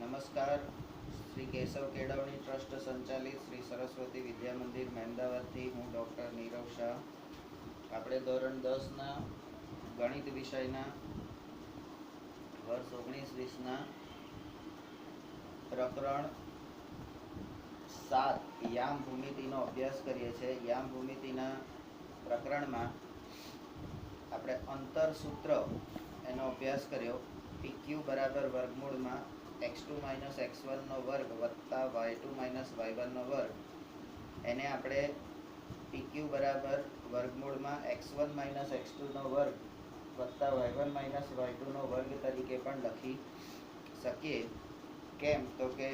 નમસ્કાર. શ્રી કેશવ કેળવણી ટ્રસ્ટ સંચાલિત શ્રી સરસ્વતી વિદ્યા મંદિર મહેમદાવાદથી હું ડૉક્ટર નીરવ શાહ. આપણે ધોરણ 10ના ગણિત વિષયના વર્ષ 19-20ના પ્રકરણ 7 યામ ભૂમિતિનો અભ્યાસ કરીએ છીએ. યામ ભૂમિતિના પ્રકરણમાં આપણે અંતર સૂત્ર એનો અભ્યાસ કર્યો. PQ બરાબર વર્ગમૂળમાં x2 - x1 નો વર્ગ વત્તા y2 - y1 નો વર્ગ, એને આપણે PQ બરાબર વર્ગમૂળમાં x1 - x2 નો વર્ગ વત્તા y1 - y2 નો વર્ગ તરીકે પણ લખી શકીએ. કેમ તો કે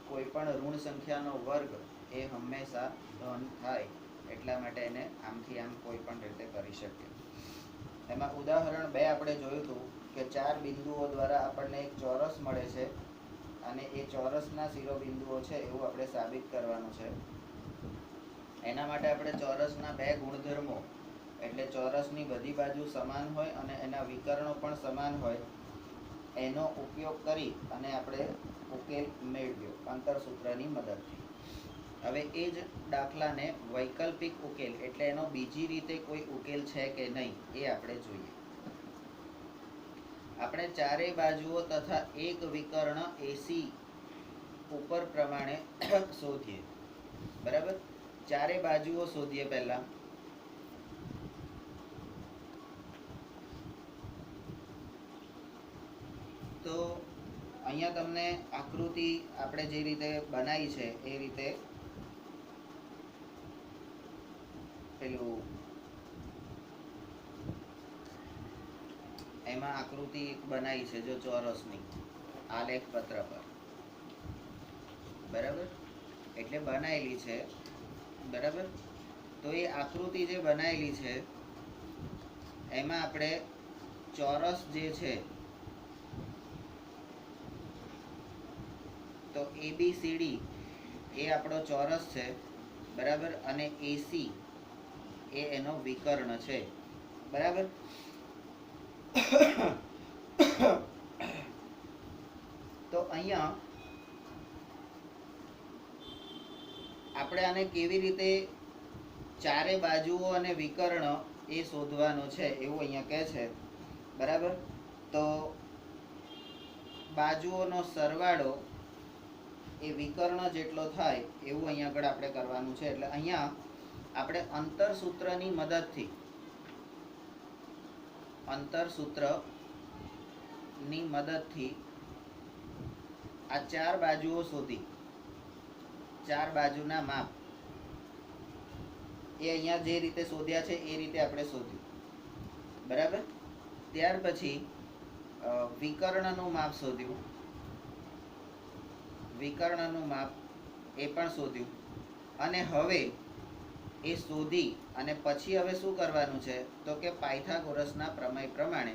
કોઈ પણ ઋણ સંખ્યાનો વર્ગ એ હંમેશા ધન થાય, એટલા માટે એને આમથી આમ કોઈ પણ રીતે કરી શકીએ. એમાં ઉદાહરણ 2 આપણે જોયું હતું કે 4 બિંદુઓ દ્વારા આપણને એક ચોરસ મળે છે અને એ ચોરસના શિરોબિંદુઓ છે એવું આપણે સાબિત કરવાનું છે. એના માટે આપણે ચોરસના 2 ગુણધર્મો, એટલે ચોરસની બધી બાજુ સમાન હોય અને એના વિકર્ણો પણ સમાન હોય, એનો ઉપયોગ કરી અને આપણે ઉકેલ મેળવ્યો અંતરસૂત્રની મદદથી. હવે એ જ દાખલાને વૈકલ્પિક ઉકેલ એટલે એનો બીજી રીતે કોઈ ઉકેલ છે કે નહીં એ આપણે જોઈએ. આપણે ચારેય બાજુઓ તથા એક વિકર્ણ AC ઉપર પ્રમાણે શોધીએ. બરાબર, ચારે બાજુઓ શોધીએ. પહેલા તો અહીંયા તમને આકૃતિ આપણે જે રીતે બનાવી છે એ રીતે પેલું એમાં આકૃતિ બનાવી છે, જો ચોરસની આલેખ પત્ર પર. બરાબર, એટલે બનાવેલી છે. બરાબર, તો એ આકૃતિ જે બનાવેલી છે એમાં આપણે ચોરસ જે છે તો ABCD એ આપણો ચોરસ છે. બરાબર, અને AC એ એનો વિકર્ણ છે. બરાબર, તો અહીંયા આપણે આને કેવી રીતે ચારે બાજુઓ અને વિકર્ણ એ શોધવાનું છે એવું અહીંયા કહે છે. બરાબર, તો બાજુઓનો સરવાળો એ વિકર્ણ જેટલો થાય એવું અહીંયા આગળ આપણે કરવાનું છે. એટલે અહીંયા આપણે અંતરસૂત્રની મદદથી આ ચાર બાજુઓ શોધી, ચાર બાજુના માપ એ અહીંયા જે રીતે શોધ્યા છે એ રીતે આપણે શોધ્યું. બરાબર, ત્યાર પછી વિકર્ણનું માપ શોધ્યું, વિકર્ણનું માપ એ પણ શોધ્યું. અને હવે એ શોધી અને પછી હવે શું કરવાનું છે તો કે પાયથાગોરસના પ્રમેય પ્રમાણે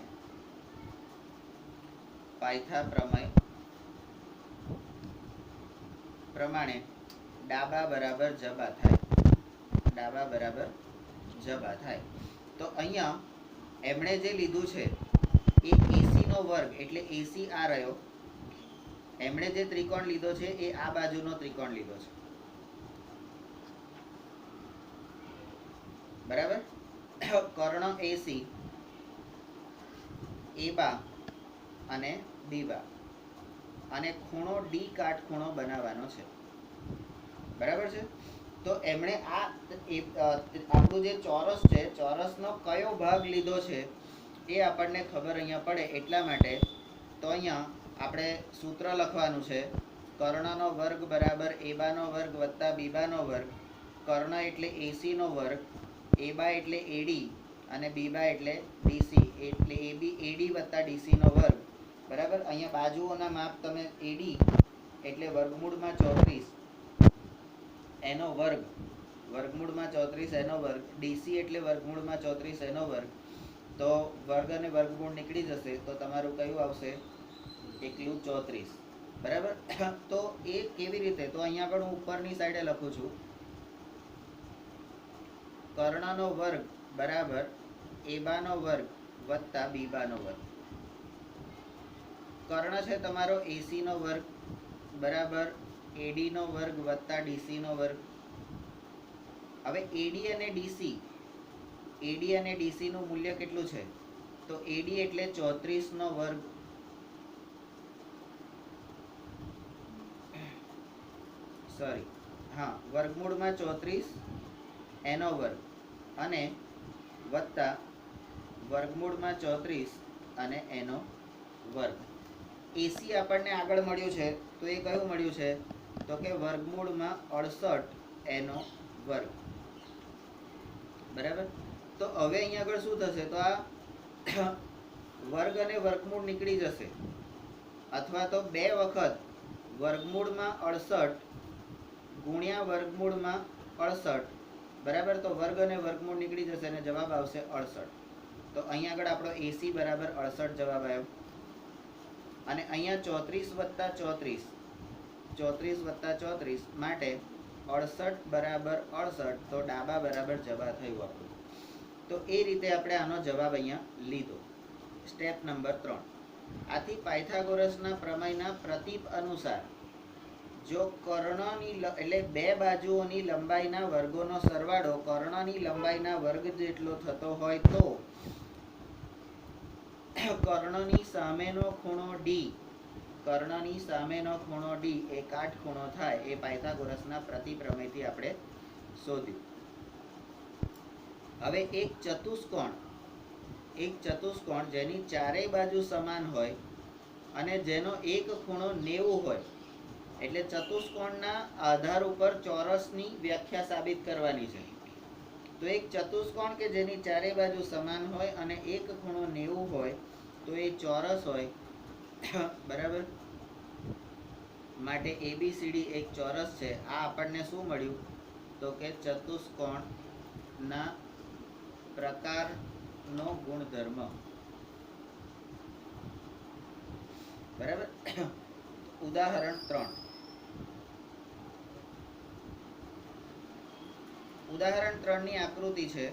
ડાબા બરાબર જબા થાય. તો અહીંયા એમણે જે લીધું છે એ AC નો વર્ગ, એટલે AC આ રહ્યો. એમણે જે ત્રિકોણ લીધો છે એ આ બાજુનો ત્રિકોણ લીધો છે. બરાબર, કર્ણ AC A બા અને B બા, અને ખૂણો D કાટખૂણો બનાવવાનો છે. બરાબર છે, તો એમણે આપણું જે ચોરસ છે, ચોરસનો કયો ભાગ લીધો છે એ આપણને ખબર અહીંયા પડે. એટલા માટે તો અહીંયા આપણે સૂત્ર લખવાનું છે. કર્ણનો વર્ગ બરાબર A બાનો વર્ગ વત્તા B બાનો વર્ગ. કર્ણ એટલે AC નો વર્ગ, A બા એટલે AD અને B બા એટલે DC, એટલે AB AD વત્તા DC નો વર્ગ. બરાબર, અહીંયા બાજુઓના માપ તમે AD એટલે વર્ગમૂળમાં 34 એનો વર્ગ, વર્ગમૂળમાં 34 એનો વર્ગ. DC એટલે વર્ગમૂળમાં 34 એનો વર્ગ. તો વર્ગ અને વર્ગમૂળ નીકળી જશે તો તમારું કયું આવશે? એકલું 34. બરાબર, તો એ કેવી રીતે? તો અહીંયા આગળ હું ઉપરની સાઈડે લખું છું, કર્ણનો વર્ગ બરાબર A બાનો વર્ગ વત્તા B બાનો વર્ગ. કર્ણ છે તમારો AC નો વર્ગ, બરાબર AD નો વર્ગ વત્તા DC નો વર્ગ. હવે AD અને DC નું મૂલ્ય કેટલું છે? તો AD એટલે 34 નો વર્ગ, સોરી હા, વર્ગમૂળમાં 34 એનો વર્ગ અને વત્તા વર્ગમૂળમાં 34 અને એનો વર્ગ. AC આપણને આગળ મળ્યું છે તો એ કયું મળ્યું છે? તો કે વર્ગમૂળમાં 68 એનો વર્ગ. બરાબર. તો હવે અહીંયા આગળ શું થશે? તો આ વર્ગ અને વર્ગમૂળ નીકળી જશે, અથવા તો બે વખત વર્ગમૂળમાં 68 ગુણ્યા વર્ગમૂળમાં 68, બરાબર. તો વર્ગ અને વર્ગમૂળ નીકળી જશે અને જવાબ આવશે 68. તો અહીંયા આગળ આપણો AC બરાબર 68 જવાબ આવ્યો. અને અહીંયા 34 વત્તા 34 માટે 68 બરાબર 68, તો ડાબા બરાબર જવાબ થયું આપણું. તો એ રીતે આપણે આનો જવાબ અહીંયા લીધો. Step number 3. આથી પાયથાગોરસના પ્રમેયના પ્રતીપ અનુસાર જો કર્ણની એટલે બે બાજુઓની લંબાઈના વર્ગોનો સરવાળો કર્ણની લંબાઈના વર્ગ જેટલો થતો હોય તો કર્ણની સામેનો ખૂણો D એ કાટખૂણો થાય. એ પાયથાગોરસના પ્રતિપ્રમેયથી આપણે શોધ્યું. હવે એક ચતુષ્કોણ જેની ચારેય બાજુ સમાન હોય અને જેનો એક ખૂણો 90 હોય, એટલે ચતુષ્કોણના આધાર ઉપર ચોરસની વ્યાખ્યા સાબિત કરવાની છે. તો એક ચતુષ્કોણ કે જેની ચારેય બાજુ સમાન હોય અને એક ખૂણો 90 હોય તો એ ચોરસ હોય. બરાબર. માટે ABCD એક ચોરસ છે. આ આપણને શું મળ્યું? તો કે ચતુષ્કોણના પ્રકારનો ગુણધર્મ. બરાબર. ઉદાહરણ 3. ઉદાહરણ 3 ની આકૃતિ છે.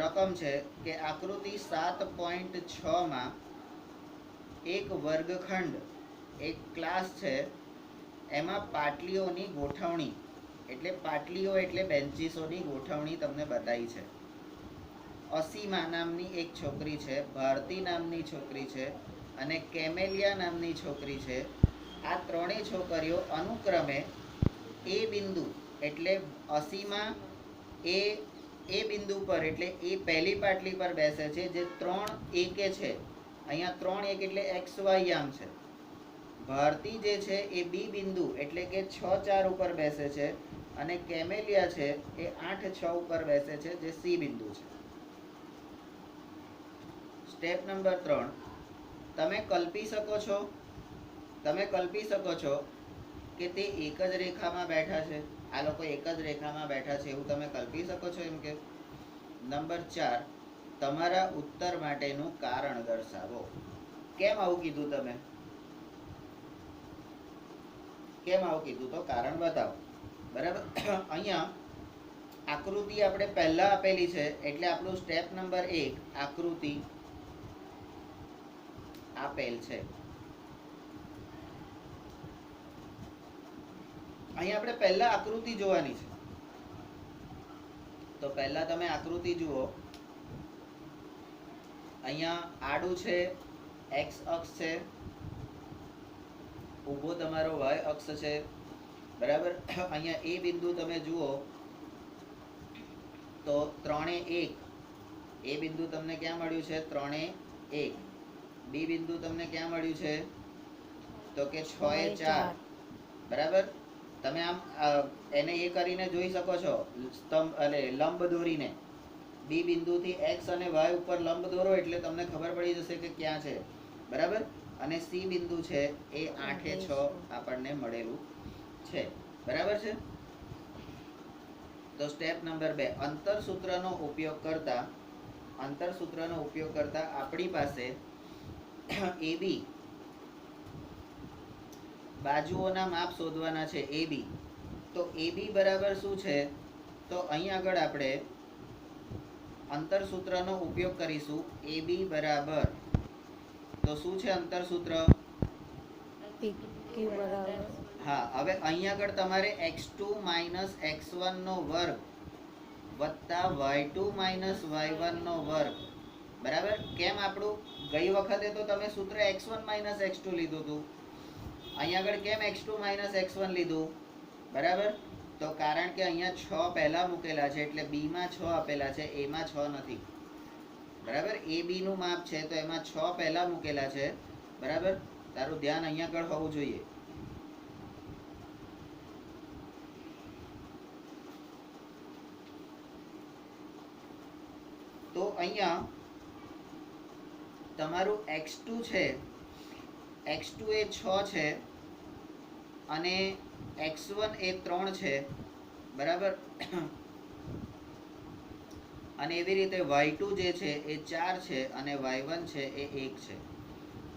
રકમ છે કે આકૃતિ 7.6 માં એક વર્ગખંડ, એક ક્લાસ છે, એમાં પાટલીઓની ગોઠવણી, એટલે પાટલીઓ એટલે બેન્ચીસોની ગોઠવણી તમને બતાવી છે. અસીમા નામની એક છોકરી છે, ભારતી નામની છોકરી છે અને કેમેલિયા નામની છોકરી છે. આ ત્રણેય છોકરીઓ અનુક્રમે એ બિંદુ એટલે અસીમા એ બિંદુ પર એટલે એ પહેલી પાટલી પર બેસે છે, જે 3 એકે છે. અહીંયા 3 એક એટલે XY યામ છે. ભારતી જે છે એ બી બિંદુ એટલે કે 6 4 ઉપર બેસે છે અને કેમેલિયા છે એ 8 6 ઉપર બેસે છે, જે સી બિંદુ છે. Step number 3. તમે કલ્પી શકો છો કે તે એક જ રેખામાં બેઠા છે. આ લોકો એક જ રેખામાં બેઠા છે એવું તમે કલ્પી શકો છો એમ કે. નંબર 4. તમારા ઉત્તર માટેનું કારણ દર્શાવો. કેમ આવું કીધું તમે? કેમ આવું કીધું? તો કારણ બતાવો. બરાબર. અહીંયા આકૃતિ આપણે પહેલા આપેલી છે એટલે આપણું સ્ટેપ નંબર 1 આકૃતિ આપેલ છે. અહીંયા આપણે પહેલા આકૃતિ જોવાની છે. તો પહેલા તમે આકૃતિ જુઓ. અહીંયા આડું છે, x અક્ષ છે, ઊભો તમારો y અક્ષ છે. બરાબર. અહીંયા એ બિંદુ તમે જુઓ તો 3 1. એ બિંદુ તમને ક્યાં મળ્યું છે? 3 1. બી બિંદુ તમને ક્યાં મળ્યું છે? તો કે 6 4. બરાબર. તમે આમ એને એ કરીને જોઈ શકો છો, સ્તંભ એટલે લંબ દોરીને. બી બિંદુથી x અને y ઉપર લંબ દોરો એટલે તમને ખબર પડી જશે કે ક્યાં છે. બરાબર. અને સી બિંદુ છે એ 8 6 આપણને મળેલું છે. બરાબર છે. તો સ્ટેપ નંબર 2 અંતરસૂત્રનો ઉપયોગ કરતા આપણી પાસે AB બાજુઓના માપ શોધવાના છે. AB તો AB બરાબર શું છે? તો અહીં આગળ આપણે અંતરસૂત્રનો ઉપયોગ કરીશું. AB બરાબર, તો શું છે અંતરસૂત્ર? PQ બરાબર હા, હવે અહીંયા આગળ તમારે x2 માઇનસ x1 નો વર્ગ વત્તા y2 માઇનસ y1 નો વર્ગ, બરાબર. કેમ આપણું ગઈ વખતે તો તમે સૂત્ર x1 માઇનસ x2 લીધું હતું, અહીંયા આગળ કેમ x2 માઇનસ x1 લીધું? બરાબર. તો કારણ કે અહીંયા 6 પહેલા મૂકેલા છે, એટલે b માં 6 આપેલા છે, a માં 6 નથી. બરાબર. a b નું માપ છે તો એમાં 6 પહેલા મૂકેલા છે. બરાબર. તારું ધ્યાન અહીંયા આગળ હોવું જોઈએ. તો અહીંયા તમારું x2 છે, x2 એ 6 છે અને x1 એ 3 છે. બરાબર. અને એવી રીતે y2 જે છે એ 4 છે અને y1 છે એ 1 છે.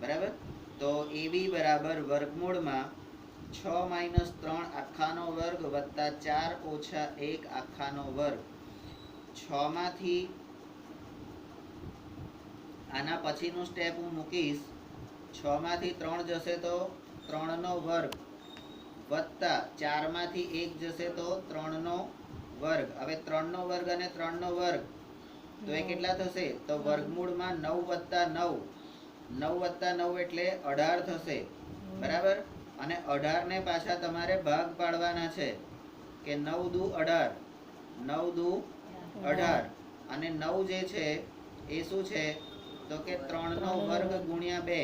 બરાબર. તો ab બરાબર વર્ગમૂળમાં 6 માઇનસ 3 આખાનો વર્ગ વત્તા 4 ઓછા 1 આખાનો વર્ગ. 6 માંથી આના પછીનું સ્ટેપ હું મૂકીશ. 6 માંથી 3 જશે તો 3 નો વર્ગ વત્તા 4 માંથી 1 જશે તો 3 નો વર્ગ. હવે 3 નો વર્ગ અને 3 નો વર્ગ તો એ કેટલા થશે? તો વર્ગમૂળમાં 9 વત્તા 9, 9 વત્તા 9 એટલે 18 થશે. બરાબર. અને 18 ને પાછા તમારે ભાગ પાડવાના છે કે 9 દુ 18, 9 દુ 18 અને 9 જે છે એ શું છે તો કે 3 નો વર્ગ ગુણ્યા 2,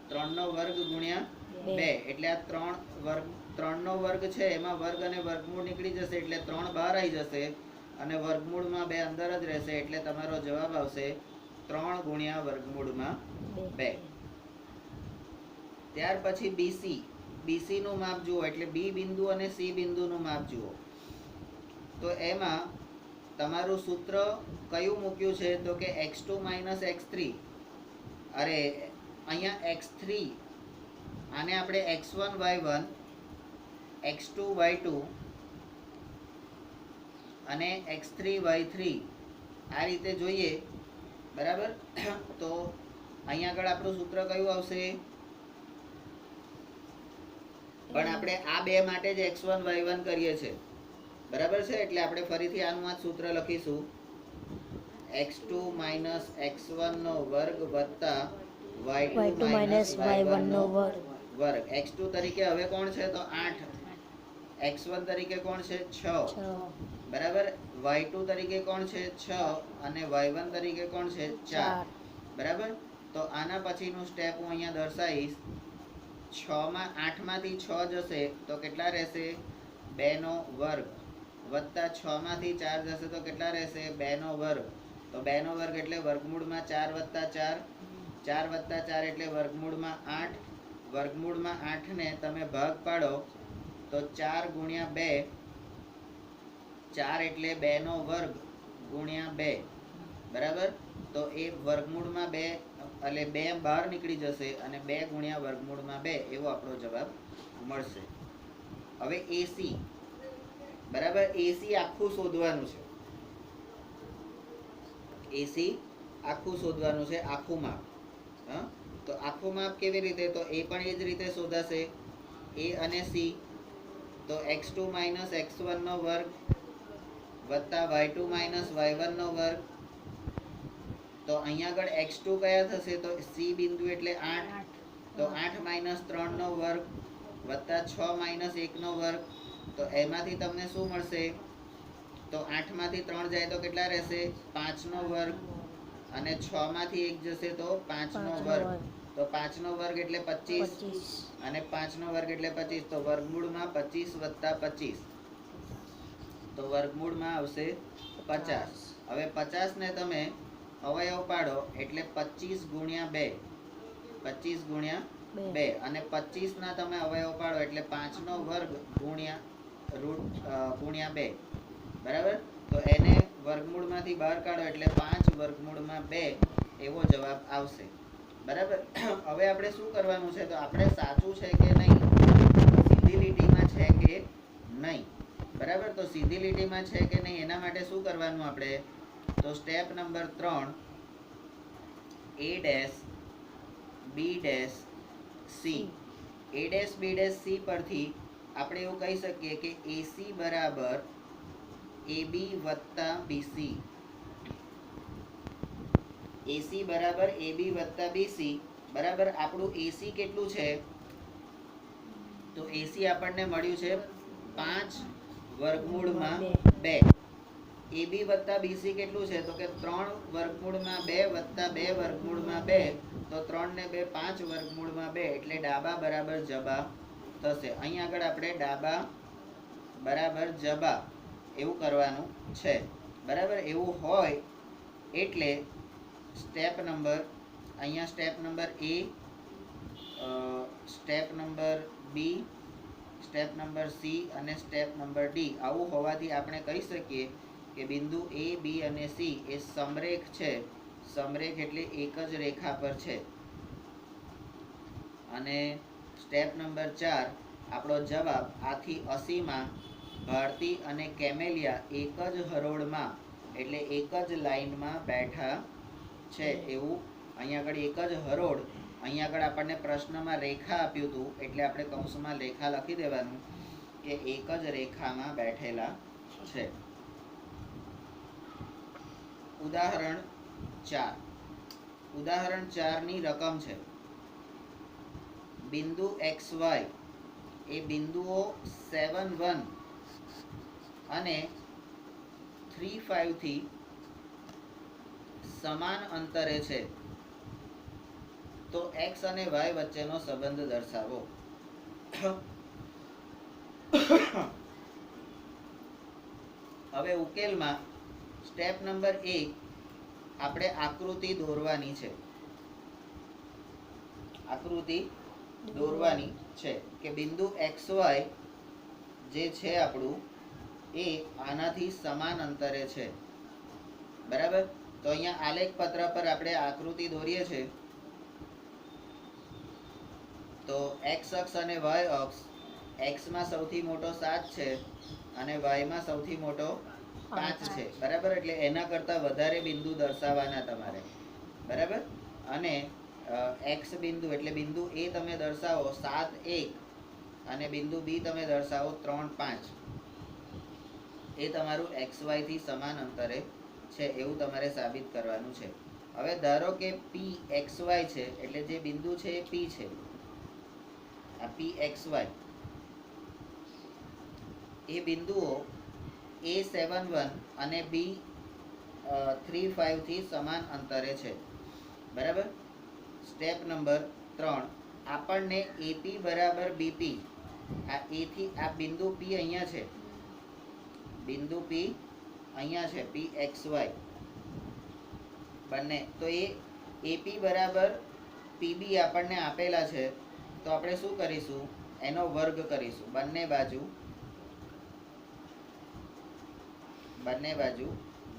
3 નો વર્ગ ગુણ્યા 2 એટલે આ 3 નો વર્ગ છે એમાં વર્ગ અને વર્ગમૂળ નીકળી જશે એટલે 3 બહાર આવી જશે અને વર્ગમૂળમાં 2 અંદર જ રહેશે એટલે તમારો જવાબ આવશે 3 ગુણ્યા વર્ગમૂળમાં 2. ત્યાર પછી BC નું માપ જુઓ, એટલે B બિંદુ અને C બિંદુનું માપ જુઓ. તો એમાં તમારું સૂત્ર કયું મૂક્યું છે તો કે x2 માઇનસ x3. અરે અહીંયા x3 આને આપણે x1 y1, x2 y2 અને x3 y3 આ રીતે જોઈએ. બરાબર. તો અહીંયા આગળ આપણું સૂત્ર કયું આવશે? પણ આપણે આ બે માટે જ x1 y1 કરીએ છીએ. બરાબર છે. એટલે આપણે ફરીથી આનું આ સૂત્ર લખીશું. x2 માઇનસ x1 નો વર્ગ વત્તા y2 માઇનસ y1 નો વર્ગ. x2 તરીકે હવે કોણ છે તો 8, x1 તરીકે કોણ છે 6. બરાબર. y2 તરીકે કોણ છે 6 અને y1 તરીકે કોણ છે 4. બરાબર. તો આના પછીનું સ્ટેપ હું અહીંયા દર્શાવીશ. 6 માં 8 માંથી 6 જશે તો કેટલા રહેશે? 2 નો વર્ગ વત્તા 6 માંથી 4 જશે તો કેટલા રહેશે? 2 નો વર્ગ. તો 2 નો વર્ગ એટલે વર્ગમૂળમાં 4 વત્તા 4, 4 વત્તા 4 એટલે વર્ગમૂળમાં 8. વર્ગમૂળમાં 8 ને તમે ભાગ પાડો તો 4 ગુણ્યા 2, 4 એટલે 2 નો વર્ગ ગુણ્યા 2. બરાબર. તો એ વર્ગમૂળમાં 2 એટલે 2 બહાર નીકળી જશે અને 2 ગુણ્યા વર્ગમૂળમાં 2 એવો આપણો જવાબ મળશે. હવે AC. બરાબર. AC આખું શોધવાનું છે. AC આખું શોધવાનું છે, આખું માપ. હા, તો આખું માપ કેવી રીતે? તો એ પણ એ જ રીતે શોધાશે. A અને C. તો x2 માઇનસ x1 નો વર્ગ વત્તા y2 માઇનસ y1 નો વર્ગ. તો અહીંયા આગળ x2 કયા થશે? તો C બિંદુ એટલે 8. તો 8 માઇનસ 3 નો વર્ગ વત્તા 6 માઇનસ 1 નો વર્ગ. તો એમાંથી તમને શું મળશે? તો 8 માંથી 3 જાય તો કેટલા રહેશે? 5 નો વર્ગ અને 6 માંથી 1 જશે તો 5 નો વર્ગ. તો 5 નો વર્ગ એટલે 25 અને 5 નો વર્ગ એટલે 25. તો વર્ગમૂળમાં 25 વત્તા 25 તો વર્ગમૂળમાં આવશે 50. હવે 50 ને તમે અવયવ પાડો એટલે 25 ગુણ્યા 2, 25 ગુણ્યા 2 અને 25 ના તમે અવયવ પાડો એટલે 5 નો વર્ગ ગુણ્યા ગુણ્યા 2. બરાબર. તો એને વર્ગમૂળમાંથી બહાર કાઢો એટલે 5 વર્ગમૂળમાં 2 એવો જવાબ આવશે. બરાબર. હવે આપણે શું કરવાનું છે? તો આપણે સાચું છે કે નહીં, સીધી લીટીમાં છે કે નહીં. બરાબર. તો સીધી લીટીમાં છે કે નહીં એના માટે શું કરવાનું આપણે? તો step number 3, A dash B dash C a dash b dash c પરથી આપણે એવું કહી શકીએ કે AC બરાબર AB વત્તા BC. AC બરાબર AB વત્તા BC બરાબર. આપણું AC કેટલું છે? તો AC આપણને મળ્યું છે 5 વર્ગમૂળમાં 2. AB વત્તા BC કેટલું છે? તો કે 3 વર્ગમૂળમાં 2 વત્તા 2 વર્ગમૂળમાં 2. તો 3 ને 2 5 વર્ગમૂળમાં 2 એટલે ડાબા બરાબર જબા થશે. અહીં આગળ આપણે ડાબા બરાબર જબા એવું કરવાનું છે. બરાબર. એવું હોય એટલે સ્ટેપ નંબર અહીંયા step number A, step number B, step number C અને સ્ટેપ નંબર D આવું હોવાથી આપણે કહી શકીએ કે બિંદુ A, B અને C એ સમરેખ છે. સમરેખ એટલે એક જ રેખા પર છે. અને સ્ટેપ નંબર 4 આપણો જવાબ આથી 80માં ભારતી અને કેમેલિયા એક જ હરોળમાં એટલે એક જ લાઈનમાં બેઠા છે. એવું અહીંયા આગળ એક જ હરોળ, અહીંયા આગળ આપણને પ્રશ્નમાં રેખા આપ્યું હતું એટલે આપણે કૌંસમાં રેખા લખી દેવાનું કે એક જ રેખામાં બેઠેલા છે. ઉદાહરણ 4. ઉદાહરણ 4 ની રકમ છે બિંદુ XY એ બિંદુઓ 7, 1 અને 3, 5 થી સમાન અંતરે છે. તો x અને y વચ્ચેનો સંબંધ દર્શાવો. હવે ઉકેલમાં સ્ટેપ નંબર 1 આપણે આકૃતિ દોરવાની છે. આકૃતિ દોરવાની છે કે બિંદુ XY જે છે આપણું એ આનાથી સમાન અંતરે છે. બરાબર. તો અહીંયા આલેખ પત્ર પર આપણે આકૃતિ દોરીએ છીએ. તો x અક્ષ અને y અક્ષ, x માં સૌથી મોટો 7 છે અને y માં સૌથી મોટો 5 છે. બરાબર. એટલે એના કરતા વધારે બિંદુ દર્શાવવાના તમારે. બરાબર. અને x બિંદુ એટલે બિંદુ A તમે દર્શાવો 7, 1 અને બિંદુ B તમે દર્શાવો 3, 5. એ તમારું XY થી સમાન અંતરે છે એવું તમારે સાબિત કરવાનું છે. હવે ધારો કે PXY છે એટલે જે બિંદુ છે એ P છે. આ PXY એ બિંદુઓ A71 અને B35 થી સમાન અંતરે છે. બરાબર. સ્ટેપ નંબર 3 આપણને AP બરાબર BP, આ A થી આ બિંદુ P અહીંયા છે, બિંદુ P અહીંયા છે, PXY બંને. તો એ AP બરાબર PB આપણને આપેલા છે. તો આપણે શું કરીશું? એનો વર્ગ કરીશું. બંને બાજુ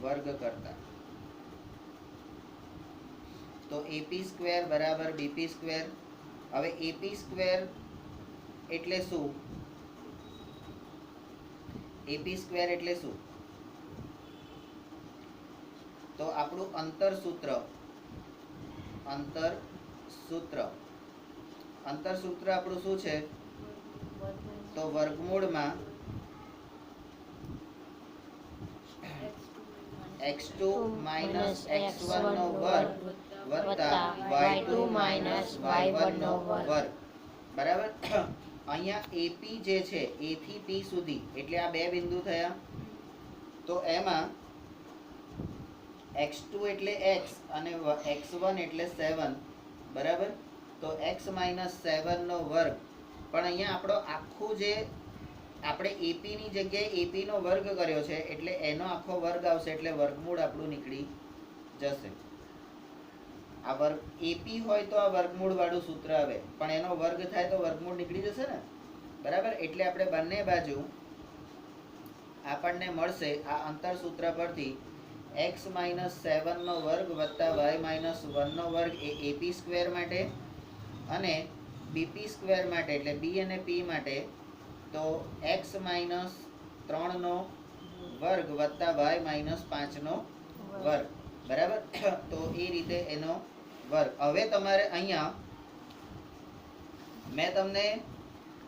વર્ગ કરતા. તો AP સ્ક્વેર બરાબર BP સ્ક્વેર. હવે AP સ્ક્વેર એટલે શું? AP સ્ક્વેર એટલે શું? તો આપણું અંતર સૂત્ર આપણું શું છે? તો વર્ગમૂળમાં x2 માઇનસ x1 નો વર્ગ વત્તા y2 માઇનસ y1 નો વર્ગ. બરાબર. અહીંયા AP જે છે A થી P સુધી એટલે આ બે બિંદુ થયા. તો એમાં x2 એટલે x અને x1 એટલે 7. બરાબર. તો x માઇનસ 7 નો વર્ગ. પણ અહીંયા આપણો આખું જે આપણે AP ની જગ્યાએ AP નો વર્ગ કર્યો છે એટલે એનો આખો વર્ગ આવશે એટલે વર્ગમૂળ આપણું નીકળી જશે. આ વર્ગ AP હોય તો આ વર્ગમૂળ વાળું સૂત્ર આવે, પણ એનો વર્ગ થાય તો વર્ગમૂળ નીકળી જશે ને. બરાબર. એટલે આપણે બંને બાજુ આપણને મળશે આ અંતર સૂત્ર પરથી x માઇનસ 7 નો વર્ગ વત્તા y માઇનસ 1 નો વર્ગ એ AP સ્ક્વેર માટે અને BP સ્ક્વેર માટે એટલે B અને P માટે તો x માઇનસ 3 નો વર્ગ વત્તા y માઇનસ 5 નો વર્ગ. બરાબર. તો એ રીતે એનો વર્ગ. હવે તમારે અહીંયા મેં તમને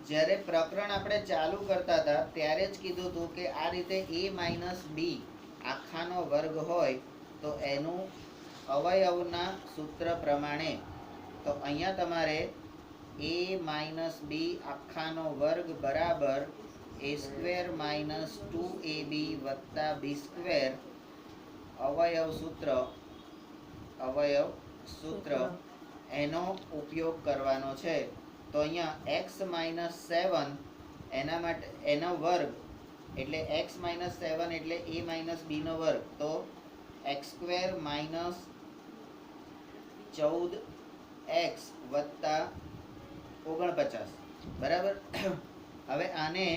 જ્યારે પ્રકરણ આપણે ચાલુ કરતા હતા ત્યારે જ કીધું હતું કે આ રીતે a માઇનસ બી આખાનો વર્ગ હોય તો એનું અવયવના સૂત્ર પ્રમાણે, તો અહીંયા તમારે a માઇનસ બી આખાનો વર્ગ બરાબર a સ્ક્વેર માઇનસ 2ab વત્તા b સ્ક્વેર અવયવ સૂત્ર એનો ઉપયોગ કરવાનો છે. તો અહીંયા x માઇનસ 7 એના માટે એનો વર્ગ એટલે x માઇનસ 7 એટલે a માઇનસ b નો વર્ગ, તો x સ્ક્વેર માઇનસ 14x વત્તા 49 બરાબર. હવે આને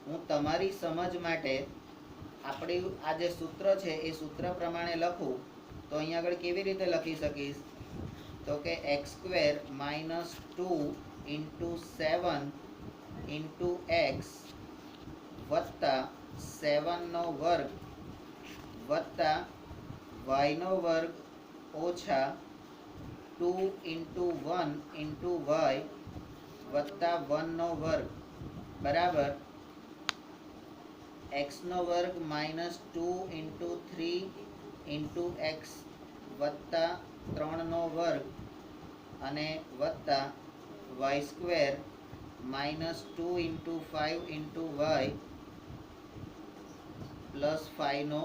હું તમારી સમજ માટે આપણે આ જે સૂત્ર છે એ સૂત્ર પ્રમાણે લખું તો અહીંયા આગળ કેવી રીતે લખી શકીશ, તો કે x square minus 2 into 7 into x વત્તા 7નો વર્ગ વત્તા વાયનો વર્ગ ઓછા 2 ઇન્ટુ 1 ઇન્ટુ વાય વત્તા 1નો વર્ગ બરાબર એક્સનો વર્ગ માઇનસ 2 ઇન્ટુ 3 ઇન્ટુ એક્સ વત્તા 3નો વર્ગ અને વત્તા Y square minus 2 into 5 into Y plus 5નો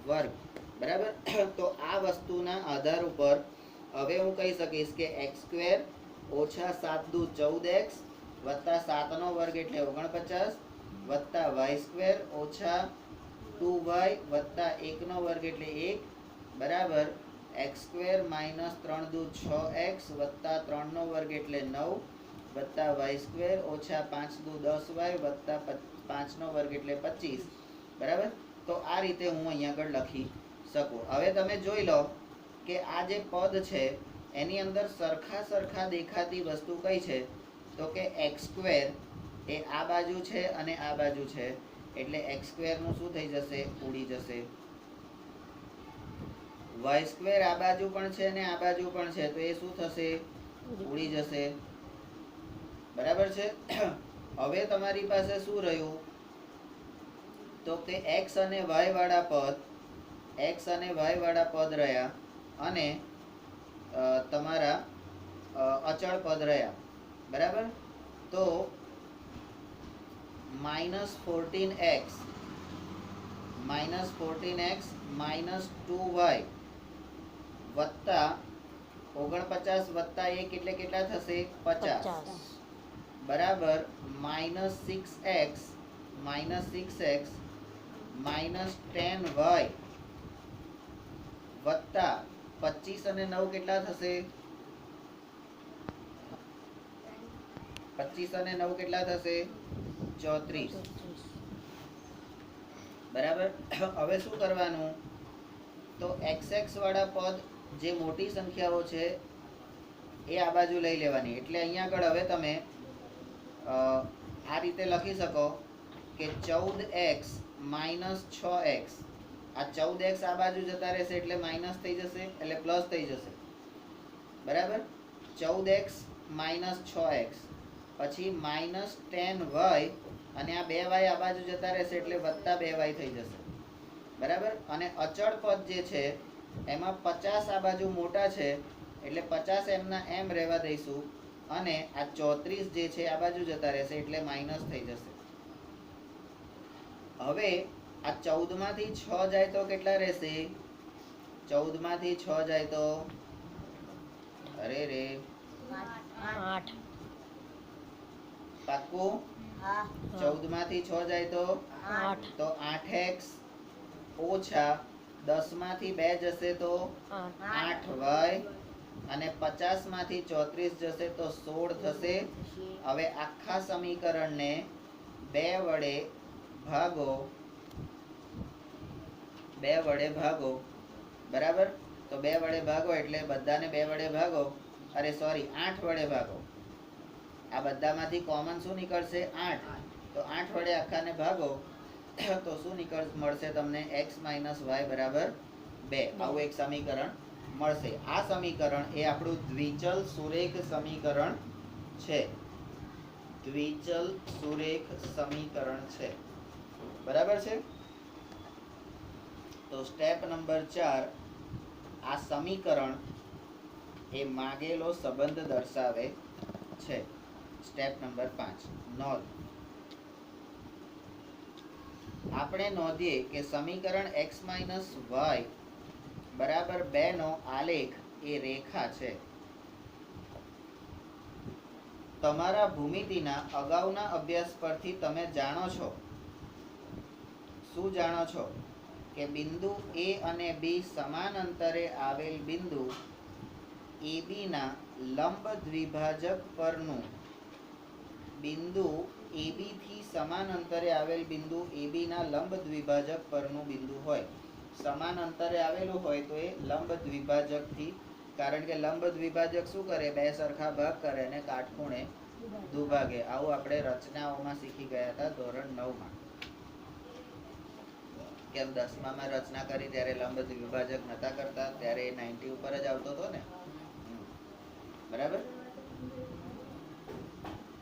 વર્ગ બરાબર. તો આ વસ્તુના આધાર ઉપર હવે હું કહી શકીશ કે એક્સ સ્ક્વેર ઓછા 7 દુ 14x વત્તા 7નો વર્ગ એટલે 49 વત્તા વાય સ્ક્વેર ઓછા 2y વત્તા 1નો વર્ગ એટલે 1 બરાબર એક્સ સ્ક્વેર માઇનસ 3 દુ 6x વત્તા 3નો વર્ગ એટલે 9 વત્તા વાય સ્ક્વેર ઓછા 5 દુ 10y વત્તા 5નો વર્ગ એટલે 25 બરાબર. તો આ રીતે હું અહીંયા આગળ લખી શકું. હવે તમે જોઈ લો કે આ જે પદ છે એની અંદર સરખા દેખાતી વસ્તુ કઈ છે, તો કે એક્સ સ્ક્વેર એ આ બાજુ છે અને આ બાજુ છે એટલે એક્સ સ્ક્વેરનું શું થઈ જશે, ઉડી જશે. વાય સ્ક્વેર આ બાજુ પણ છે ને આ બાજુ પણ છે તો એ શું થશે, ઉડી જશે બરાબર છે. હવે તમારી પાસે શું રહ્યું, તો કે x અને y વાળા પદ રહ્યા અને તમારા અચળ પદ રહ્યા બરાબર. તો માઇનસ 14x માઇનસ 2y વત્તા 49 વત્તા 1 એટલે કેટલા થશે, 50 બરાબર માઇનસ 6x માઇનસ 10y વત્તા 25 અને 9 કેટલા થશે, 25 અને 9 કેટલા થશે, 34 બરાબર. હવે શું કરવાનું, તો xx વાળા પદ જે મોટી સંખ્યાઓ છે એ આ બાજુ લઈ લેવાની. એટલે અહીંયા આગળ હવે તમે આ રીતે લખી શકો કે 14x માઇનસ 6x, આ 14x આ બાજુ જતા રહેશે એટલે માઇનસ થઈ જશે એટલે પ્લસ થઈ જશે બરાબર. 14x માઇનસ 6x પછી માઇનસ 10y અને આ 2y આ બાજુ જતા રહેશે એટલે વત્તા 2y થઈ જશે બરાબર. અને અચળ પદ જે છે એમાં 50 આ બાજુ મોટા છે એટલે 50 એમના એમ રહેવા દઈશું અને આ 34 જે છે આ બાજુ જતા રહેશે એટલે માઇનસ થઈ જશે. હવે આ 14 માંથી 6 જાય તો કેટલા રહેશે, 14 માંથી 6 જાય તો અરે રે 8 પાક્કું, 14 માંથી 6 જાય તો 8 તો 8x ઓછા 10 માંથી 2 જશે તો 8y અને 50 માંથી 34 જશે તો 16 થશે. હવે આખા સમીકરણને 2 વડે ભાગો બરાબર. તો 2 વડે ભાગો એટલે બધાને 2 વડે ભાગો, અરે સોરી 8 વડે ભાગો. આ બધામાંથી કોમન શું નીકળશે, 8. તો 8 વડે આખાને ભાગો તો શું મળશે તમને, x માઇનસ વાય બરાબર 2. આવું એક સમીકરણ મળશે. આ સમીકરણ એ આપણું દ્વિચલ સુરેખ સમીકરણ છે દ્વિચલ સુરેખ સમીકરણ છે. બરાબર છે. તો સ્ટેપ નંબર 4, આ સમીકરણ એ માગેલો સંબંધ દર્શાવે છે. સ્ટેપ નંબર 5, નોંધ. આપણે નોંધીએ કે સમીકરણ x - y બરાબર 2 નો આલેખ એ રેખા છે. તમારા ભૂમિતિના અગાઉના અભ્યાસ પરથી તમે જાણો છો, શું જાણો છો? કે બિંદુ A અને B સમાન અંતરે આવેલ બિંદુ AB ના લંબ દ્વિભાજક પરનું બિંદુ AB થી સમાન અંતરે આવેલ બિંદુ AB ના લંબ દ્વિભાજક પરનું બિંદુ હોય. સમાન અંતરે આવેલું હોય તો એ લંબ દ્વિભાજકથી, કારણ કે લંબ દ્વિભાજક શું કરે? બે સરખા ભાગ કરે અને કાટખૂણે દુભાગે. આવું આપણે રચનાઓમાં શીખી ગયા હતા ધોરણ 9 માં. કેમ 10મા માં રચના કરી ત્યારે લંબ દ્વિભાજક નતા કરતા, ત્યારે 90 ઉપર જ આવતો હતો ને. બરાબર.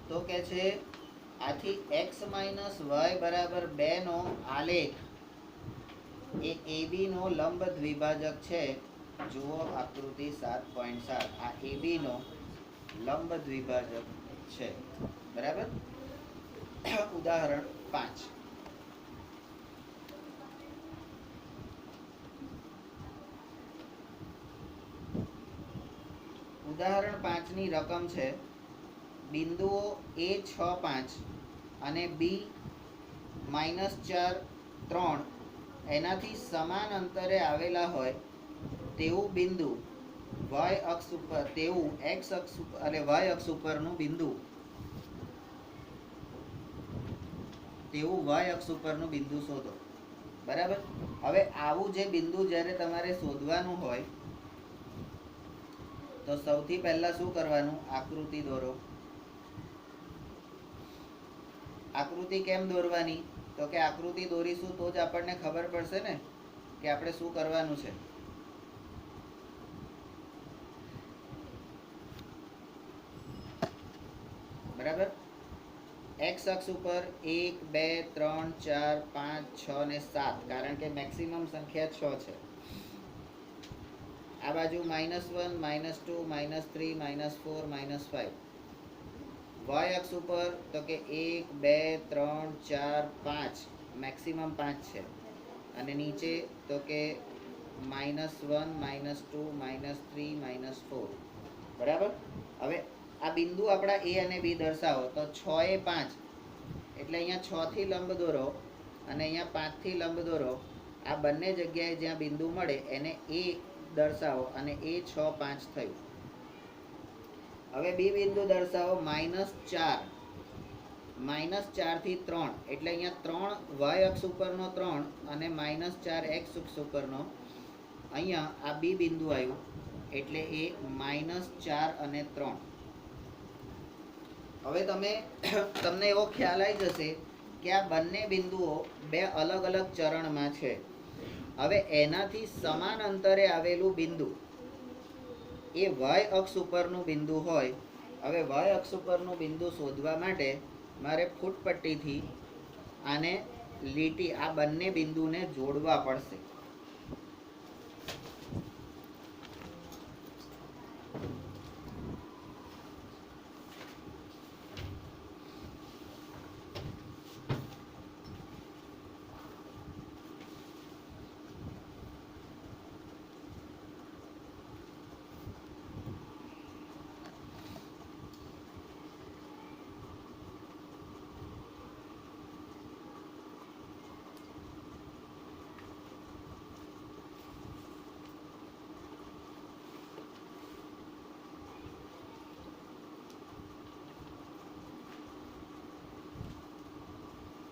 તો કે છે આથી x - y બરાબર 2 નો આલેખ એ AB નો લંબ દ્વિભાજક છે. જુઓ આકૃતિ 7.7. આ AB નો લંબ દ્વિભાજક છે. બરાબર. ઉદાહરણ 5. ઉદાહરણ 5 ની રકમ છે બિંદુઓ A 6, 5 અને B -4, 3 એનાથી સમાન અંતરે આવેલા હોય તેવું બિંદુ y અક્ષ ઉપર, તેવું x અક્ષ અને y અક્ષ ઉપરનું બિંદુ, તેવું y અક્ષ ઉપરનું બિંદુ શોધો. બરાબર. હવે આવું જે બિંદુ જ્યારે તમારે શોધવાનું હોય તો સૌથી પહેલા શું કરવાનું? આકૃતિ દોરો. આકૃતિ કેમ દોરવાની? તો કે આકૃતિ દોરીશું તો જ આપણને ખબર પડશે ને કે આપણે શું કરવાનું છે. બરાબર. x અક્ષ ઉપર 1 2 3 4 5 6 ને 7, કારણ કે મેક્સિમમ સંખ્યા 6 છે. આ બાજુ -1 -2 -3 -4 -5. y અક્ષ ઉપર તો કે 1 2 3 4 5, મેક્સિમમ 5 છે. અને નીચે તો કે -1 -2 -3 -4. બરાબર. હવે આ બિંદુ આપણા A અને B દર્શાવો તો 6 એ 5, એટલે અહીંયા 6 થી લંબ દોરો અને અહીંયા 5 થી લંબ દોરો. આ બંને જગ્યાએ જ્યાં બિંદુ મળે એને A દર્શાવો અને A 6 5 થયું. હવે B બિંદુ દર્શાવો -4, -4 થી 3, એટલે અહીંયા 3 y અક્ષ ઉપરનો 3 અને -4 x અક્ષ ઉપરનો. અહીંયા આ B બિંદુ આવ્યું એટલે એ -4 અને 3. હવે તમને એવો ખ્યાલ આવી જશે કે આ બંને બિંદુઓ બે અલગ અલગ ચરણમાં છે. હવે એનાથી સમાન અંતરે આવેલું બિંદુ એ y અક્ષ ઉપરનું બિંદુ હોય. હવે y અક્ષ ઉપરનું બિંદુ શોધવા માટે મારે ફૂટપટ્ટીથી આને લીટી, આ બંને બિંદુને જોડવા પડશે.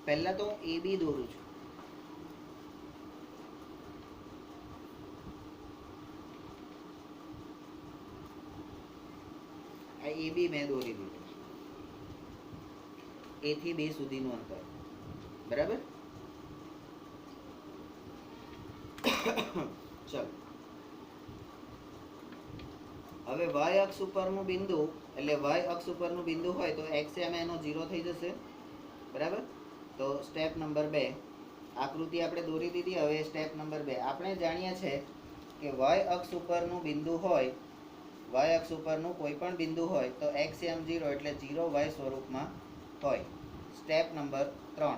પહેલા તો હું AB દોરું છું. આ AB મેં દોરી દીધું. A થી B સુધીનું અંતર. બરાબર. ચલો. હવે y અક્ષ ઉપરનું બિંદુ એટલે y અક્ષ ઉપરનું બિંદુ હોય તો xm એનો 0 થઈ જશે. બરાબર. તો સ્ટેપ નંબર 2 આકૃતિ આપણે દોરી દીધી. હવે સ્ટેપ નંબર 2 આપણે જાણીએ છે કે y અક્ષ ઉપરનું બિંદુ હોય, y અક્ષ ઉપરનું કોઈ પણ બિંદુ હોય તો xm0 એટલે 0y સ્વરૂપમાં હોય. સ્ટેપ નંબર 3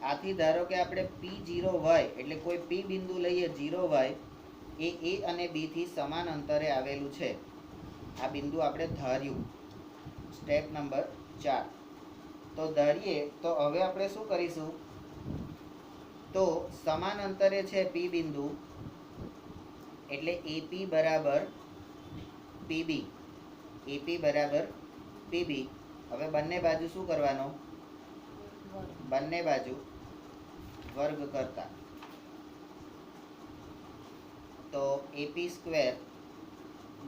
આથી ધારો કે આપણે p0y એટલે કોઈ p બિંદુ લઈએ 0y એ a અને b થી સમાન અંતરે આવેલું છે. આ બિંદુ આપણે ધાર્યું. સ્ટેપ નંબર 4 તો ધારીએ તો હવે આપણે શું કરીશું, તો સમાન અંતરે છે p બિંદુ એટલે AP બરાબર PB, AP બરાબર PB. હવે બંને બાજુ શું કરવાનો, બંને બાજુ વર્ગ કરતા. તો AP સ્ક્વેર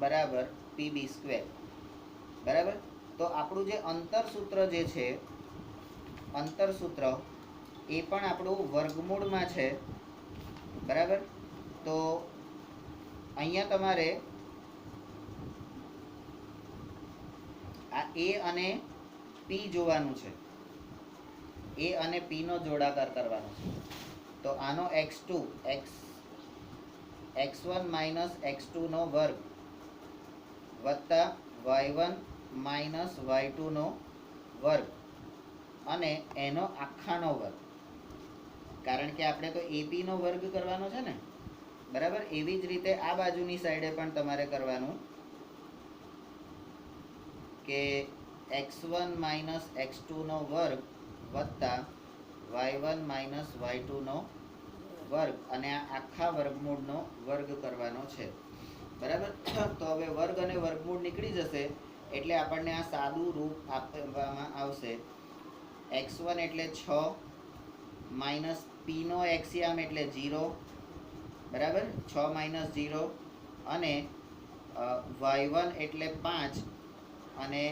બરાબર PB સ્ક્વેર. બરાબર. તો આપણું જે અંતરસૂત્ર જે છે, અંતરસૂત્ર એ પણ આપણું વર્ગમૂળમાં છે. બરાબર. તો અહીંયા તમારે આ A અને P જોવાનું છે. A અને P નો જોડાકાર કરવાનો છે. તો આનો x2 x1 માઇનસ x2 નો વર્ગ વત્તા y1 માઇનસ y2 નો વર્ગ અને એનો આખાનો વર્ગ. કારણ કે આપણે તો AP નો વર્ગ કરવાનો છે ને. બરાબર. એવી જ રીતે આ બાજુની સાઈડે પણ તમારે કરવાનું કે x1 માઇનસ x2 નો વર્ગ વત્તા y1 માઇનસ y2 નો વર્ગ અને આ આખા વર્ગમૂળનો વર્ગ કરવાનો છે. બરાબર. તો હવે વર્ગ અને વર્ગમૂળ નીકળી જશે એટલે આપણને આ સાદું રૂપ આપવામાં આવશે. x1 એટલે 6 માઇનસ p નો એક્સિયામ એટલે 0. બરાબર. 6 માઇનસ 0 અને y1 એટલે 5 અને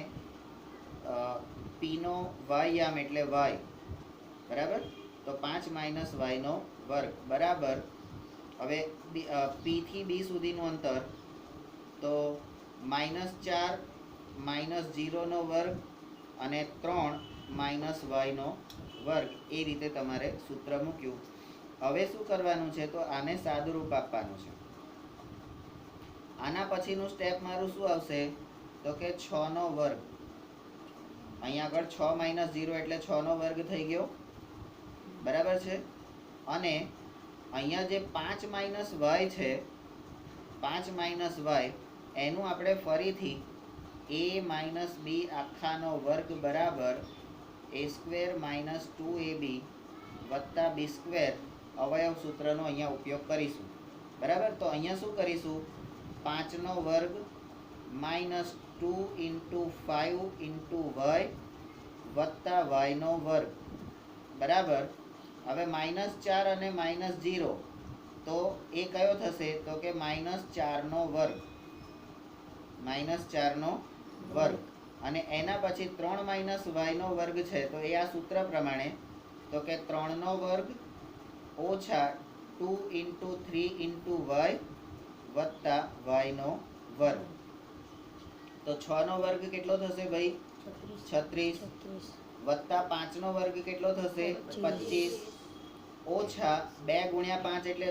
p નો y યામ એટલે y. બરાબર. તો 5 માઇનસ y નો વર્ગ બરાબર. હવે p થી b સુધીનું અંતર તો -4 માઇનસ 0 નો વર્ગ અને 3 માઇનસ y નો વર્ગ. એ રીતે તમારે સૂત્ર મૂક્યું. હવે શું કરવાનું છે, તો આને સાદુરૂપ આપવાનું છે. આના પછીનું સ્ટેપ મારું શું આવશે, તો કે 6 નો વર્ગ. અહીંયા આગળ 6 માઇનસ 0 એટલે 6 નો વર્ગ થઈ ગયો. બરાબર છે. અને અહીંયા જે 5 માઇનસ y છે, 5 માઇનસ y એનું આપણે ફરીથી a માઇનસ b આખાનો વર્ગ બરાબર a સ્ક્વેર માઇનસ 2ab વત્તા b સ્ક્વેર અવયવ સૂત્રનો અહીંયા ઉપયોગ કરીશું. બરાબર. તો અહીંયા શું કરીશું, 5 નો વર્ગ માઇનસ 2 ઇન્ટુ 5 ઇન્ટુ y વત્તા y નો વર્ગ બરાબર. હવે -4 અને -0 તો એ કયો થશે, તો કે -4 નો વર્ગ, -4 નો વર્ગ. અને એના પછી 3 માઇનસ y નો વર્ગ છે તો એ આ સૂત્ર પ્રમાણે તો કે 3 નો વર્ગ ઓછા 2 ઇન્ટુ 3 ઇન્ટુ y વત્તા y નો વર્ગ. તો 6 નો વર્ગ કેટલો થશે ભાઈ, 36 વત્તા 5 નો વર્ગ કેટલો થશે, 25 ઓછા 2 ગુણ્યા 5 એટલે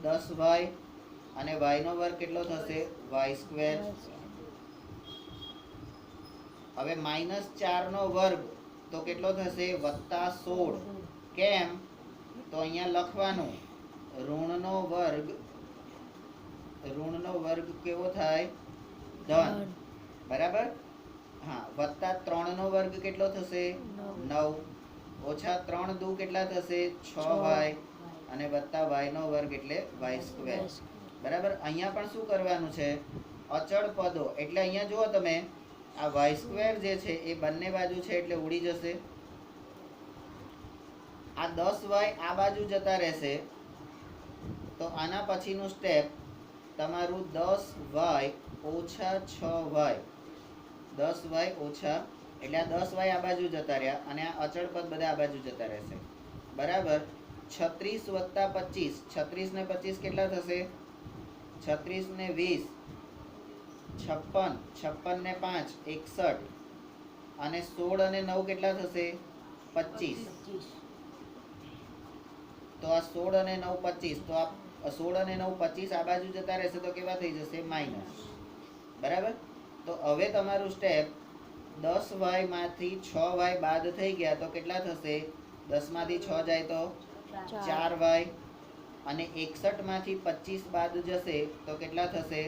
10y અને y નો વર્ગ કેટલો થશે, y સ્ક્વેર. હવે -4 નો વર્ગ તો કેટલો થશે, વત્તા 16. કેમ, તો અહીંયા લખવાનું ઋણનો વર્ગ કેવો થાય, ધન. બરાબર. હા. વત્તા 3 નો વર્ગ કેટલો થશે, 9 ઓછા 3 દુ કેટલા થશે, 6y અને વત્તા y નો વર્ગ એટલે y સ્ક્વેર. બરાબર. અહીંયા પણ શું કરવાનું છે, અચળ પદો એટલે અહીંયા જુઓ તમે આ y સ્ક્વેર જે છે એ બંને બાજુ છે એટલે ઉડી જશે. આ 10y આ બાજુ જતા રહેશે. તો આના પછીનું સ્ટેપ તમારું 10y ઓછા 6y, 10y ઓછા એટલે આ 10y આ બાજુ જતા રહ્યા અને આ અચળ પદ બધા આ બાજુ જતા રહેશે. બરાબર. 36 વત્તા 25, 36 ને 25 કેટલા થશે, 36 ને 20 56, 56 ને 5 61 અને 16 અને 9 કેટલા થશે? 25. તો આ 16 અને 9 25, તો આ 16 અને 9 25 આ બાજુ જતા રહેશે તો કેવા થઈ જશે? માઇનસ. બરાબર. તો હવે તમારું સ્ટેપ 10y માંથી 6y બાદ થઈ ગયા તો કેટલા થશે? 10 માંથી 6 જાય તો 4y અને 61 માંથી 25 બાદ જશે તો કેટલા થશે?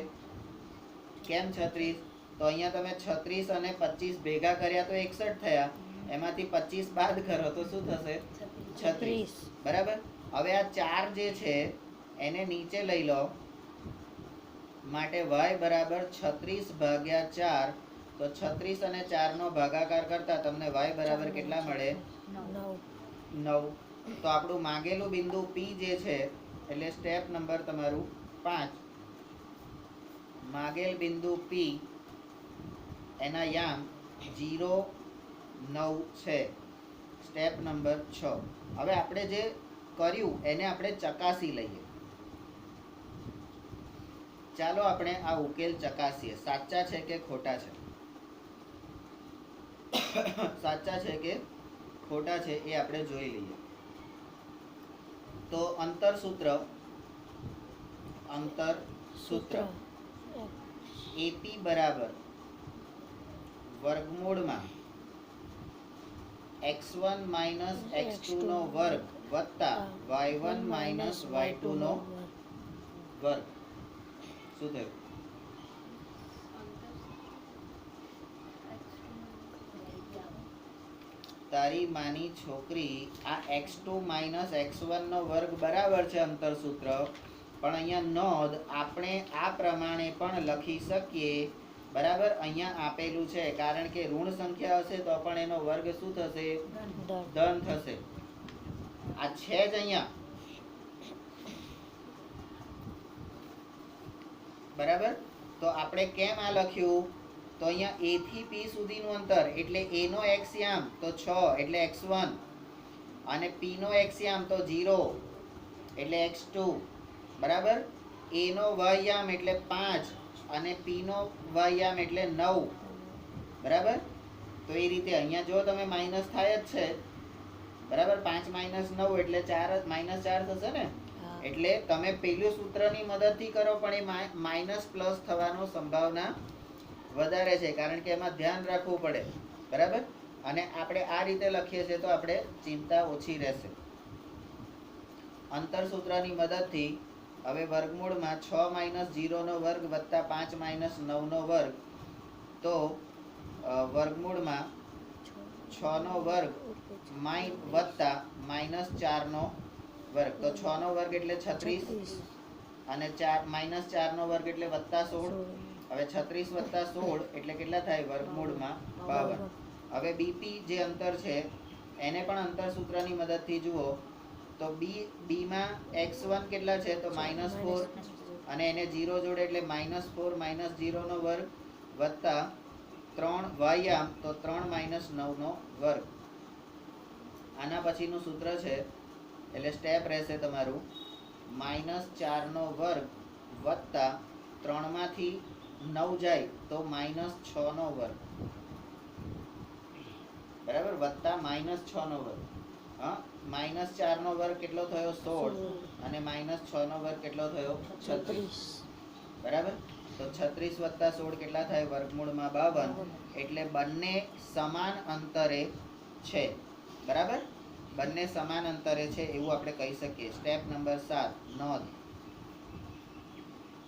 કેમ 36? તો અહીંયા તમે 36 અને 25 ભેગા કર્યા તો 61 થયા, એમાંથી 25 બાદ કરો તો શું થશે? 36. બરાબર. હવે આ 4 જે છે એને નીચે લઈ લો, માટે y બરાબર 36 ભાગ્યા 4. તો 36 અને 4 નો ભાગાકાર કરતા તમને y બરાબર કેટલા મળે? 9. તો આપણું માંગેલું બિંદુ P જે છે, એટલે સ્ટેપ નંબર તમારું 5, માગેલ બિંદુ P એના યામ 0, 9 છે. Step number 6. હવે આપણે જે કર્યું એને આપણે ચકાસી લઈએ. ચાલો આપણે આ ઉકેલ ચકાસીએ, સાચા છે કે ખોટા છે. સાચા છે કે ખોટા છે એ આપણે જોઈ લઈએ. તો અંતર સૂત્ર AP બરાબર વર્ગમૂળમાં x1 માઇનસ x2 નો વર્ગ વત્તા y1 માઇનસ y2 નો વર્ગ. શું થયું? તારી માની છોકરી, આ x2 માઇનસ x1 નો વર્ગ બરાબર છે અંતર સૂત્ર, પણ અહીંયા નોંધ આપણે આ પ્રમાણે પણ લખી શકીએ. બરાબર. અહીંયા આપેલું છે કારણ કે ઋણ સંખ્યા હશે તો પણ એનો વર્ગ શું થશે? ધન થશે. આ છે જ અહીંયા. બરાબર. તો આપણે કેમ આ લખ્યું? તો અહીંયા a થી p સુધીનું અંતર એટલે a નો x યામ તો 6 એટલે x1 અને p નો x યામ તો 0 એટલે x2. બરાબર. a નો y યામ એટલે 5 અને p નો y યામ એટલે 9. બરાબર. તો એ રીતે અહીંયા જો તમે માઈનસ થાય જ છે. બરાબર. 5 માઇનસ 9 એટલે 4 માઇનસ 4 થશે ને. એટલે તમે પેલું સૂત્રની મદદથી કરો પણ એ માઇનસ પ્લસ થવાનો સંભાવના વધારે છે, કારણ કે એમાં ધ્યાન રાખવું પડે. બરાબર. અને આપણે આ રીતે લખીએ છીએ તો આપણે ચિંતા ઓછી રહેશે. અંતર સૂત્રની મદદથી હવે વર્ગમૂળમાં 6 માઇનસ 0 નો વર્ગ વત્તા 5 માઇનસ 9 નો વર્ગ, તો વર્ગમૂળમાં 6 નો વર્ગ વત્તા માઇનસ 4 નો વર્ગ, તો 6 નો વર્ગ એટલે 36 અને માઇનસ 4 નો વર્ગ એટલે વત્તા 16. હવે 36 વત્તા 16 એટલે કેટલા થાય? વર્ગમૂળમાં 52. હવે બીપી જે અંતર છે એને પણ અંતર સૂત્રની મદદથી જુઓ તો બી માં x1 કેટલા છે? તો -4 અને એને 0 જોડે એટલે -4 માઇનસ 0 નો વર્ગ વત્તા 3 y આમ તો 3 માઇનસ 9 નો વર્ગ. આના પછીનું સૂત્ર છે એટલે સ્ટેપ રહેશે તમારું -4 નો વર્ગ વત્તા 3 માંથી 9 જાય તો -6 નો વર્ગ. બરાબર. વત્તા -6 નો વર્ગ. હા, -4 નો વર્ગ કેટલો થયો? 16 અને -6 નો વર્ગ કેટલો થયો? 36. બરાબર. તો 36 વત્તા 16 કેટલા થાય? વર્ગમૂળમાં 52. એટલે બંને સમાન અંતરે છે. બરાબર. બંને સમાન અંતરે છે એવું આપણે કહી શકીએ. સ્ટેપ નંબર 7, નોંધ.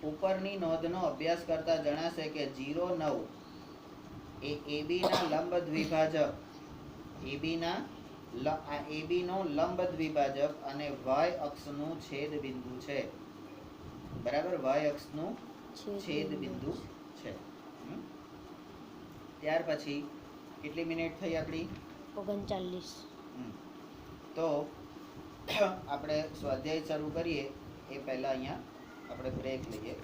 ઉપરની નોંધનો અભ્યાસ કરતા જણાશે કે 0, 9 એ AB ના લંબ દ્વિભાજક, AB નો લંબ દ્વિભાજક અને y અક્ષનું છેદ બિંદુ છે. બરાબર. y અક્ષનું છેદ બિંદુ છે. ત્યાર પછી કેટલી મિનિટ થઈ આપણી? 39. તો આપણે સ્વાધ્યાય શરૂ કરીએ એ પહેલા અહીંયા આપણે બ્રેક લઈએ.